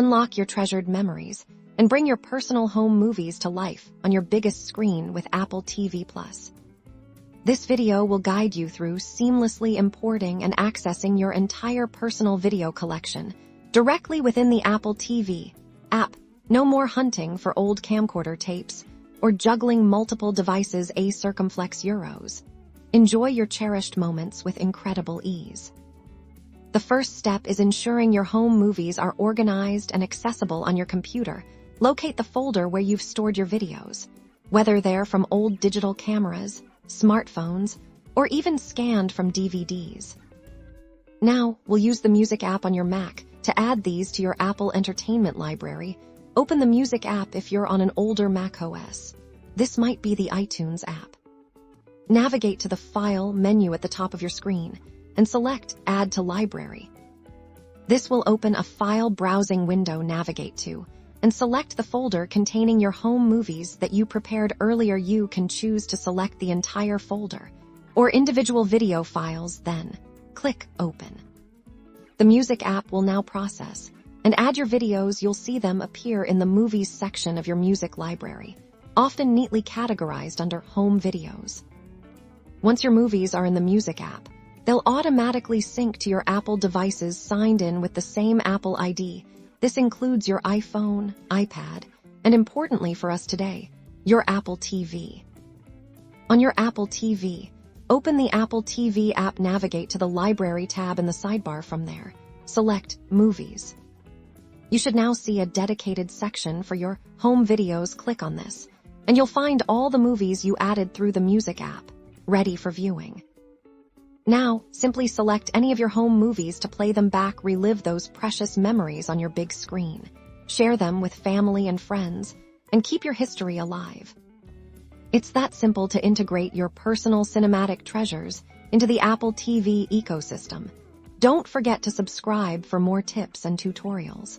Unlock your treasured memories and bring your personal home movies to life on your biggest screen with Apple TV+. This video will guide you through seamlessly importing and accessing your entire personal video collection directly within the Apple TV app. No more hunting for old camcorder tapes or juggling multiple devices circumflex euros. Enjoy your cherished moments with incredible ease. The first step is ensuring your home movies are organized and accessible on your computer. Locate the folder where you've stored your videos, whether they're from old digital cameras, smartphones, or even scanned from DVDs. Now, we'll use the Music app on your Mac to add these to your Apple Entertainment library. Open the Music app if you're on an older Mac OS. This might be the iTunes app. Navigate to the File menu at the top of your screen and select Add to Library. This will open a file browsing window. Navigate to and select the folder containing your home movies that you prepared earlier. You can choose to select the entire folder or individual video files, then click Open. The Music app will now process and add your videos. You'll see them appear in the Movies section of your music library, often neatly categorized under Home Videos. Once your movies are in the Music app, they'll automatically sync to your Apple devices signed in with the same Apple ID. This includes your iPhone, iPad, and importantly for us today, your Apple TV. On your Apple TV, open the Apple TV app. Navigate to the Library tab in the sidebar. From there, select Movies. You should now see a dedicated section for your home videos. Click on this, and you'll find all the movies you added through the Music app, ready for viewing. Now, simply select any of your home movies to play them back. Relive those precious memories on your big screen. Share them with family and friends, and keep your history alive. It's that simple to integrate your personal cinematic treasures into the Apple TV ecosystem. Don't forget to subscribe for more tips and tutorials.